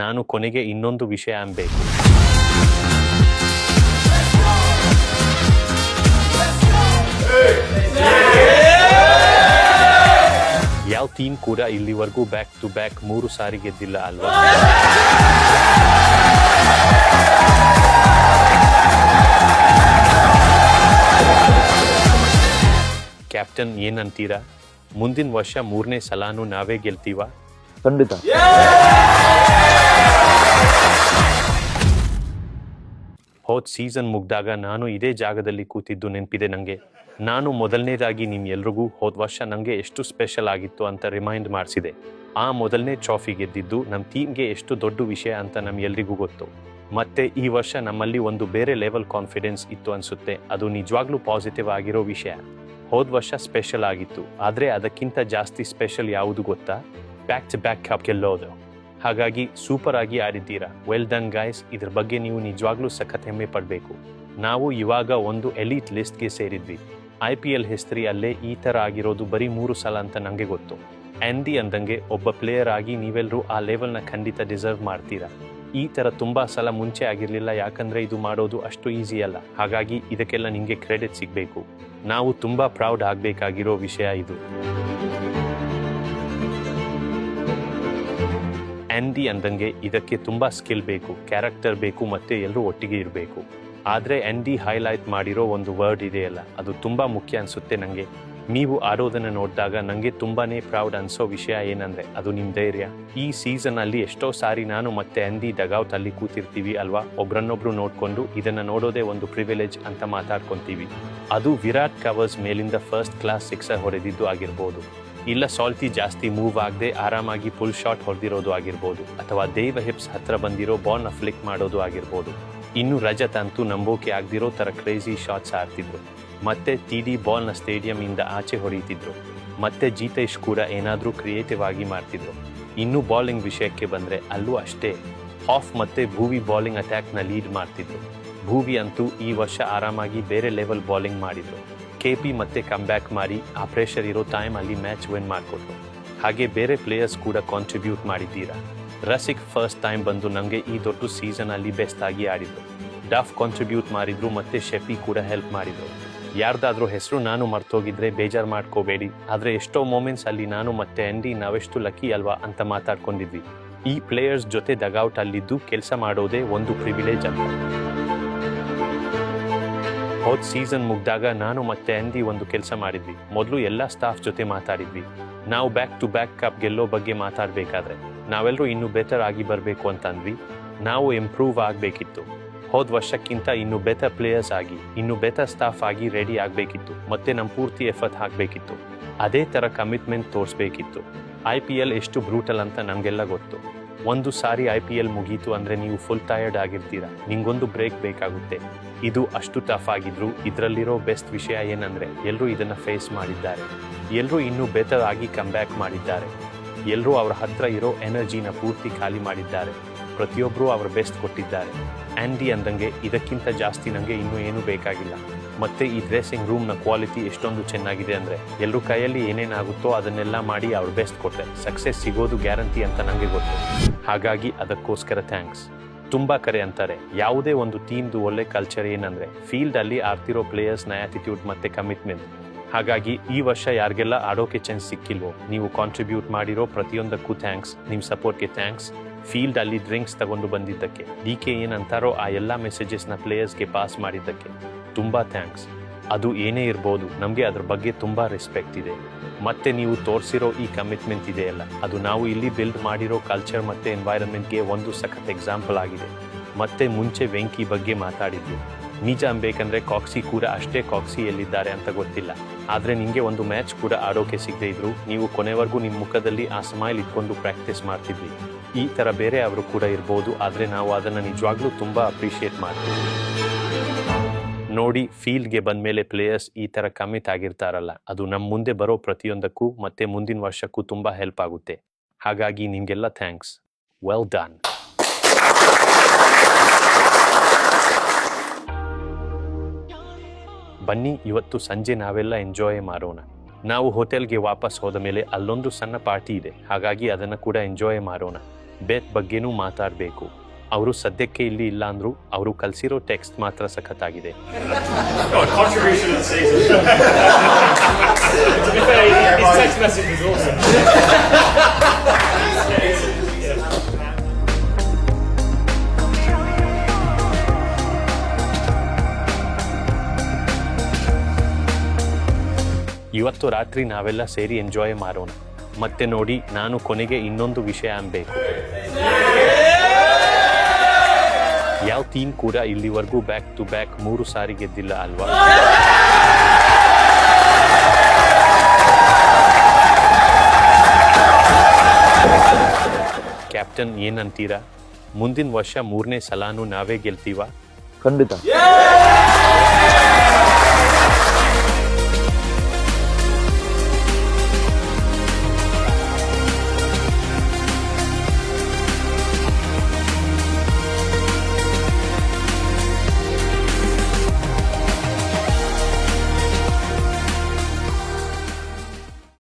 ನಾನು ಕೊನೆಗೆ ಇನ್ನೊಂದು ವಿಷಯ ಅನ್ಬೇಕು. ಯಾವ ಟೀಮ್ ಕೂಡ ಇಲ್ಲಿವರೆಗೂ ಬ್ಯಾಕ್ ಟು ಬ್ಯಾಕ್ 3 ಸಾರಿ ಗೆದ್ದಿಲ್ಲ ಅಲ್ವಾ? ಕ್ಯಾಪ್ಟನ್ ಏನಂತೀರಾ? ಮುಂದಿನ ವರ್ಷ 3ನೇ ಸಲಾನು ನಾವೇ ಗೆಲ್ತೀವ? ಖಂಡಿತ. ಹೋದ್ ಸೀಸನ್ ಮುಗ್ದಾಗ ನಾನು ಇದೇ ಜಾಗದಲ್ಲಿ ಕೂತಿದ್ದು ನೆನಪಿದೆ ನಂಗೆ. ನಾನು ಮೊದಲನೇದಾಗಿ ನಿಮ್ಮೆಲ್ರಿಗೂ ಹೋದ ವರ್ಷ ನನಗೆ ಎಷ್ಟು ಸ್ಪೆಷಲ್ ಆಗಿತ್ತು ಅಂತ ರಿಮೈಂಡ್ ಮಾಡಿಸಿದೆ. ಆ ಮೊದಲನೇ ಟ್ರಾಫಿ ಗೆದ್ದಿದ್ದು ನಮ್ಮ ಟೀಮ್ಗೆ ಎಷ್ಟು ದೊಡ್ಡ ವಿಷಯ ಅಂತ ನಮ್ಗೆಲ್ರಿಗೂ ಗೊತ್ತು. ಮತ್ತೆ ಈ ವರ್ಷ ನಮ್ಮಲ್ಲಿ ಒಂದು ಬೇರೆ ಲೆವೆಲ್ ಕಾನ್ಫಿಡೆನ್ಸ್ ಇತ್ತು ಅನ್ಸುತ್ತೆ. ಅದು ನಿಜವಾಗ್ಲೂ ಪಾಸಿಟಿವ್ ಆಗಿರೋ ವಿಷಯ. ಹೋದ ವರ್ಷ ಸ್ಪೆಷಲ್ ಆಗಿತ್ತು, ಆದರೆ ಅದಕ್ಕಿಂತ ಜಾಸ್ತಿ ಸ್ಪೆಷಲ್ ಯಾವುದು ಗೊತ್ತಾ? ಬ್ಯಾಕ್ ಟು ಬ್ಯಾಕ್ ಕಪ್ ಗೆಲ್ಲೋದು. ಹಾಗಾಗಿ ಸೂಪರ್ ಆಗಿ ಆಡಿದ್ದೀರಾ. Well done guys. ಇದ್ರ ಬಗ್ಗೆ ನೀವು ನಿಜವಾಗ್ಲೂ ಸಖತ್ ಹೆಮ್ಮೆ ಪಡಬೇಕು. ನಾವು ಇವಾಗ ಒಂದು ಎಲೀಟ್ ಲಿಸ್ಟ್ಗೆ ಸೇರಿದ್ವಿ. IPL ಹಿಸ್ಟ್ರಿಯಲ್ಲೇ ಈ ಥರ ಆಗಿರೋದು ಬರೀ 3 ಸಲ ಅಂತ ನನಗೆ ಗೊತ್ತು. ಆ್ಯಂಡಿ ಅಂದಂಗೆ ಒಬ್ಬ ಪ್ಲೇಯರ್ ಆಗಿ ನೀವೆಲ್ಲರೂ ಆ ಲೆವೆಲ್ನ ಖಂಡಿತ ಡಿಸರ್ವ್ ಮಾಡ್ತೀರಾ. ಈ ಥರ ತುಂಬ ಸಲ ಮುಂಚೆ ಆಗಿರಲಿಲ್ಲ, ಯಾಕಂದರೆ ಇದು ಮಾಡೋದು ಅಷ್ಟು ಈಸಿ ಅಲ್ಲ. ಹಾಗಾಗಿ ಇದಕ್ಕೆಲ್ಲ ನಿಮಗೆ ಕ್ರೆಡಿಟ್ ಸಿಗಬೇಕು. ನಾವು ತುಂಬ ಪ್ರೌಡ್ ಆಗಬೇಕಾಗಿರೋ ವಿಷಯ ಇದು. ಆ್ಯಂಡಿ ಅಂದಂಗೆ ಇದಕ್ಕೆ ತುಂಬ ಸ್ಕಿಲ್ ಬೇಕು, ಕ್ಯಾರೆಕ್ಟರ್ ಬೇಕು, ಮತ್ತೆ ಎಲ್ಲರೂ ಒಟ್ಟಿಗೆ ಇರಬೇಕು. ಆದರೆ ಆ್ಯಂಡಿ ಹೈಲೈಟ್ ಮಾಡಿರೋ ಒಂದು ವರ್ಡ್ ಇದೆಯಲ್ಲ, ಅದು ತುಂಬ ಮುಖ್ಯ ಅನಿಸುತ್ತೆ ನನಗೆ. ನೀವು ಆಡೋದನ್ನು ನೋಡಿದಾಗ ನನಗೆ ತುಂಬಾ ಪ್ರೌಡ್ ಅನಿಸೋ ವಿಷಯ ಏನಂದರೆ ಅದು ನಿಮ್ಮ ಧೈರ್ಯ. ಈ ಸೀಸನಲ್ಲಿ ಎಷ್ಟೋ ಸಾರಿ ನಾನು ಮತ್ತೆ ಆ್ಯಂಡಿ ಡಗೌಟ್ ಅಲ್ಲಿ ಕೂತಿರ್ತೀವಿ ಅಲ್ವಾ, ಒಬ್ರನ್ನೊಬ್ರು ನೋಡಿಕೊಂಡು ಇದನ್ನು ನೋಡೋದೇ ಒಂದು ಪ್ರಿವಿಲೇಜ್ ಅಂತ ಮಾತಾಡ್ಕೊತೀವಿ. ಅದು ವಿರಾಟ್ ಕವರ್ಸ್ ಮೇಲಿಂದ ಫಸ್ಟ್ ಕ್ಲಾಸ್ ಸಿಕ್ಸರ್ ಹೊಡೆದಿದ್ದು ಆಗಿರ್ಬೋದು, ಇಲ್ಲ ಸಾಲ್ಟಿ ಜಾಸ್ತಿ ಮೂವ್ ಆಗದೆ ಆರಾಮಾಗಿ ಫುಲ್ ಶಾಟ್ ಹೊಡೆದಿರೋದು ಆಗಿರ್ಬೋದು, ಅಥವಾ ದೇವ್ ಹಿಪ್ಸ್ ಹತ್ರ ಬಂದಿರೋ ಬಾಲ್ನ ಫ್ಲಿಕ್ ಮಾಡೋದು ಆಗಿರ್ಬೋದು. ಇನ್ನು ರಜತ್ ಅಂತೂ ನಂಬೋಕೆ ಆಗದಿರೋ ಥರ ಕ್ರೇಜಿ ಶಾಟ್ಸ್ ಆಡ್ತಿದ್ರು. ಮತ್ತೆ TD ಬಾಲ್ನ ಸ್ಟೇಡಿಯಂ ಇಂದ ಆಚೆ ಹೊಡೀತಿದ್ರು. ಮತ್ತೆ ಜಿತೇಶ್ ಕೂಡ ಏನಾದರೂ ಕ್ರಿಯೇಟಿವ್ ಆಗಿ ಮಾಡ್ತಿದ್ರು. ಇನ್ನು ಬಾಲಿಂಗ್ ವಿಷಯಕ್ಕೆ ಬಂದರೆ ಅಲ್ಲೂ ಅಷ್ಟೇ. ಹಾಫ್ ಮತ್ತೆ ಭೂವಿ ಬಾಲಿಂಗ್ ಅಟ್ಯಾಕ್ನ ಲೀಡ್ ಮಾಡ್ತಿದ್ರು. ಭೂವಿ ಅಂತೂ ಈ ವರ್ಷ ಆರಾಮಾಗಿ ಬೇರೆ ಲೆವೆಲ್ ಬಾಲಿಂಗ್ ಮಾಡಿದ್ರು. KP ಮತ್ತೆ ಕಮ್ಬ್ಯಾಕ್ ಮಾಡಿ ಆ ಪ್ರೆಷರ್ ಇರೋ ಟೈಮಲ್ಲಿ ಮ್ಯಾಚ್ ವಿನ್ ಮಾಡಿಕೊಟ್ರು. ಹಾಗೆ ಬೇರೆ ಪ್ಲೇಯರ್ಸ್ ಕೂಡ ಕಾಂಟ್ರಿಬ್ಯೂಟ್ ಮಾಡಿದ್ದೀರಾ. ರಸಿಕ್ ಫಸ್ಟ್ ಟೈಮ್ ಬಂದು ನಮಗೆ ಈ ದೊಡ್ಡ ಸೀಸನಲ್ಲಿ ಬೆಸ್ಟ್ ಆಗಿ ಆಡಿದ್ರು. ಡಫ್ ಕಾಂಟ್ರಿಬ್ಯೂಟ್ ಮಾಡಿದ್ರು, ಮತ್ತೆ ಶೆಫಿ ಕೂಡ ಹೆಲ್ಪ್ ಮಾಡಿದ್ರು. ಯಾರ್ದಾದ್ರೂ ಹೆಸರು ನಾನು ಮರ್ತೋಗಿದ್ರೆ ಬೇಜಾರು ಮಾಡ್ಕೋಬೇಡಿ. ಆದರೆ ಎಷ್ಟೋ ಮೂಮೆಂಟ್ಸ್ ಅಲ್ಲಿ ನಾನು ಮತ್ತೆ ಆ್ಯಂಡಿ ನಾವೆಷ್ಟು ಲಕ್ಕಿ ಅಲ್ವಾ ಅಂತ ಮಾತಾಡ್ಕೊಂಡಿದ್ವಿ. ಈ ಪ್ಲೇಯರ್ಸ್ ಜೊತೆ ಡಗೌಟ್ ಅಲ್ಲಿದ್ದು ಕೆಲಸ ಮಾಡೋದೇ ಒಂದು ಪ್ರಿವಿಲೇಜ್ ಅಂತ. ಹೋದ್ ಸೀಸನ್ ಮುಗ್ದಾಗ ನಾನು ಮತ್ತೆ ಆ್ಯಂಡಿ ಒಂದು ಕೆಲಸ ಮಾಡಿದ್ವಿ. ಮೊದಲು ಎಲ್ಲ ಸ್ಟಾಫ್ ಜೊತೆ ಮಾತಾಡಿದ್ವಿ. ನಾವು ಬ್ಯಾಕ್ ಟು ಬ್ಯಾಕ್ ಕಪ್ ಗೆಲ್ಲೋ ಬಗ್ಗೆ ಮಾತಾಡಬೇಕಾದ್ರೆ ನಾವೆಲ್ಲರೂ ಇನ್ನೂ ಬೆಟರ್ ಆಗಿ ಬರಬೇಕು ಅಂತ ಅಂದ್ವಿ. ನಾವು ಇಂಪ್ರೂವ್ ಆಗಬೇಕಿತ್ತು. ಹೋದ ವರ್ಷಕ್ಕಿಂತ ಇನ್ನೂ ಬೆಟರ್ ಪ್ಲೇಯರ್ಸ್ ಆಗಿ, ಇನ್ನೂ ಬೆಟರ್ ಸ್ಟಾಫ್ ಆಗಿ ರೆಡಿ ಆಗಬೇಕಿತ್ತು. ಮತ್ತೆ ನಮ್ಮ ಪೂರ್ತಿ ಎಫರ್ಟ್ ಹಾಕಬೇಕಿತ್ತು. ಅದೇ ಥರ ಕಮಿಟ್ಮೆಂಟ್ ತೋರಿಸ್ಬೇಕಿತ್ತು. IPL ಎಷ್ಟು ಬ್ರೂಟಲ್ ಅಂತ ನಮಗೆಲ್ಲ ಗೊತ್ತು. ಒಂದು ಸಾರಿ IPL ಮುಗೀತು ಅಂದರೆ ನೀವು ಫುಲ್ ಟಯರ್ಡ್ ಆಗಿರ್ತೀರಾ. ನಿಂಗೊಂದು ಬ್ರೇಕ್ ಬೇಕಾಗುತ್ತೆ. ಇದು ಅಷ್ಟು ಟಫ್ ಆಗಿದ್ರು ಇದರಲ್ಲಿರೋ ಬೆಸ್ಟ್ ವಿಷಯ ಏನಂದರೆ ಎಲ್ಲರೂ ಇದನ್ನು ಫೇಸ್ ಮಾಡಿದ್ದಾರೆ. ಎಲ್ಲರೂ ಇನ್ನೂ ಬೆಟರ್ ಆಗಿ ಕಮ್ಬ್ಯಾಕ್ ಮಾಡಿದ್ದಾರೆ. ಎಲ್ಲರೂ ಅವ್ರ ಹತ್ರ ಇರೋ ಎನರ್ಜಿನ ಪೂರ್ತಿ ಖಾಲಿ ಮಾಡಿದ್ದಾರೆ. ಪ್ರತಿಯೊಬ್ಬರೂ ಅವ್ರ ಬೆಸ್ಟ್ ಕೊಟ್ಟಿದ್ದಾರೆ. ಆ್ಯಂಡಿ ಅಂದಂಗೆ ಇದಕ್ಕಿಂತ ಜಾಸ್ತಿ ನನಗೆ ಇನ್ನೂ ಏನೂ ಬೇಕಾಗಿಲ್ಲ. ಮತ್ತು ಈ ಡ್ರೆಸ್ಸಿಂಗ್ ರೂಮ್ನ ಕ್ವಾಲಿಟಿ ಎಷ್ಟೊಂದು ಚೆನ್ನಾಗಿದೆ ಅಂದರೆ ಎಲ್ಲರೂ ಕೈಯಲ್ಲಿ ಏನೇನಾಗುತ್ತೋ ಅದನ್ನೆಲ್ಲ ಮಾಡಿ ಅವ್ರ ಬೆಸ್ಟ್ ಕೊಟ್ಟರೆ ಸಕ್ಸಸ್ ಸಿಗೋದು ಗ್ಯಾರಂಟಿ ಅಂತ ನನಗೆ ಗೊತ್ತು. ಹಾಗಾಗಿ ಅದಕ್ಕೋಸ್ಕರ ಥ್ಯಾಂಕ್ಸ್. ತುಂಬ ಕರೆ ಅಂತಾರೆ ಯಾವುದೇ ಒಂದು ಟೀಮ್ದು ಒಳ್ಳೆ ಕಲ್ಚರ್ ಏನಂದರೆ ಫೀಲ್ಡಲ್ಲಿ ಆಡ್ತಿರೋ ಪ್ಲೇಯರ್ಸ್ನ ಆ್ಯಟಿಟ್ಯೂಡ್ ಮತ್ತು ಕಮಿಟ್ಮೆಂಟ್. ಹಾಗಾಗಿ ಈ ವರ್ಷ ಯಾರಿಗೆಲ್ಲ ಆಡೋಕೆ ಚಾನ್ಸ್ ಸಿಕ್ಕಿಲ್ವೋ ನೀವು ಕಾಂಟ್ರಿಬ್ಯೂಟ್ ಮಾಡಿರೋ ಪ್ರತಿಯೊಂದಕ್ಕೂ ಥ್ಯಾಂಕ್ಸ್. ನಿಮ್ಮ ಸಪೋರ್ಟ್ಗೆ ಥ್ಯಾಂಕ್ಸ್. ಫೀಲ್ಡಲ್ಲಿ ಡ್ರಿಂಕ್ಸ್ ತಗೊಂಡು ಬಂದಿದ್ದಕ್ಕೆ, DK ಏನಂತಾರೋ ಆ ಎಲ್ಲ ಮೆಸೇಜಸ್ನ ಪ್ಲೇಯರ್ಸ್ಗೆ ಪಾಸ್ ಮಾಡಿದ್ದಕ್ಕೆ ತುಂಬ ಥ್ಯಾಂಕ್ಸ್. ಅದು ಏನೇ ಇರ್ಬೋದು, ನಮಗೆ ಅದ್ರ ಬಗ್ಗೆ ತುಂಬ ರೆಸ್ಪೆಕ್ಟ್ ಇದೆ. ಮತ್ತು ನೀವು ತೋರಿಸಿರೋ ಈ ಕಮಿಟ್ಮೆಂಟ್ ಇದೆಯಲ್ಲ, ಅದು ನಾವು ಇಲ್ಲಿ ಬಿಲ್ಡ್ ಮಾಡಿರೋ ಕಲ್ಚರ್ ಮತ್ತು ಎನ್ವೈರನ್ಮೆಂಟ್ಗೆ ಒಂದು ಸಖತ್ ಎಕ್ಸಾಂಪಲ್ ಆಗಿದೆ. ಮತ್ತು ಮುಂಚೆ ವೆಂಕಿ ಬಗ್ಗೆ ಮಾತಾಡಿದ್ವಿ. ನಿಜ ಅನ್ಬೇಕಂದ್ರೆ ಕಾಕ್ಸಿ ಕೂಡ ಅಷ್ಟೇ ಕಾಕ್ಸಿ ಎಲ್ಲಿದ್ದಾರೆ ಅಂತ ಗೊತ್ತಿಲ್ಲ. ಆದರೆ ನಿಮಗೆ ಒಂದು ಮ್ಯಾಚ್ ಕೂಡ ಆಡೋಕೆ ಸಿಗದೆ ಇದ್ರು ನೀವು ಕೊನೆವರೆಗೂ ನಿಮ್ಮ ಮುಖದಲ್ಲಿ ಆ ಸ್ಮೈಲ್ ಇಟ್ಕೊಂಡು ಪ್ರಾಕ್ಟೀಸ್ ಮಾಡ್ತಿದ್ವಿ. ಈ ಥರ ಬೇರೆ ಅವರು ಕೂಡ ಇರ್ಬೋದು, ಆದರೆ ನಾವು ಅದನ್ನು ನಿಜವಾಗ್ಲೂ ತುಂಬ ಅಪ್ರಿಷಿಯೇಟ್ ಮಾಡ್ತೀವಿ. ನೋಡಿ, ಫೀಲ್ಡ್ಗೆ ಬಂದಮೇಲೆ ಪ್ಲೇಯರ್ಸ್ ಈ ಥರ ಕಮಿಟ್ ಆಗಿರ್ತಾರಲ್ಲ, ಅದು ನಮ್ಮ ಮುಂದೆ ಬರೋ ಪ್ರತಿಯೊಂದಕ್ಕೂ ಮತ್ತೆ ಮುಂದಿನ ವರ್ಷಕ್ಕೂ ತುಂಬ ಹೆಲ್ಪ್ ಆಗುತ್ತೆ. ಹಾಗಾಗಿ ನಿಮಗೆಲ್ಲ ಥ್ಯಾಂಕ್ಸ್. Well done. ಬನ್ನಿ ಇವತ್ತು ಸಂಜೆ ನಾವೆಲ್ಲ ಎಂಜಾಯ್ ಮಾಡೋಣ. ನಾವು ಹೋಟೆಲ್ಗೆ ವಾಪಸ್ ಹೋದ ಮೇಲೆ ಅಲ್ಲೊಂದು ಸಣ್ಣ ಪಾರ್ಟಿ ಇದೆ, ಹಾಗಾಗಿ ಅದನ್ನು ಕೂಡ ಎಂಜಾಯ್ ಮಾಡೋಣ. ಬೇತ್ ಬಗ್ಗೆನೂ ಮಾತಾಡಬೇಕು. ಅವರು ಸದ್ಯಕ್ಕೆ ಇಲ್ಲಿ ಇಲ್ಲ ಅಂದ್ರು ಅವರು ಕಲಿಸಿರೋ ಟೆಕ್ಸ್ಟ್ ಮಾತ್ರ ಸಖತ್ತಾಗಿದೆ. Contribution of the season. To be fair, his text message was awesome. ಇವತ್ತು ರಾತ್ರಿ ನಾವೆಲ್ಲ ಸೇರಿ ಎಂಜಾಯ್ ಮಾಡೋಣ. ಮತ್ತೆ ನೋಡಿ, ನಾನು ಕೊನೆಗೆ ಇನ್ನೊಂದು ವಿಷಯ ಅನ್ಬೇಕು. ಯಾವ ಟೀಮ್ ಕೂಡ ಇಲ್ಲಿವರೆಗೂ ಬ್ಯಾಕ್ ಟು ಬ್ಯಾಕ್ 3 ಸಾರಿ ಗೆದ್ದಿಲ್ಲ ಅಲ್ವಾ? ಕ್ಯಾಪ್ಟನ್ ಏನಂತೀರಾ? ಮುಂದಿನ ವರ್ಷ 3ನೇ ಸಲನೂ ನಾವೇ ಗೆಲ್ತೀವಾ? ಖಂಡಿತ.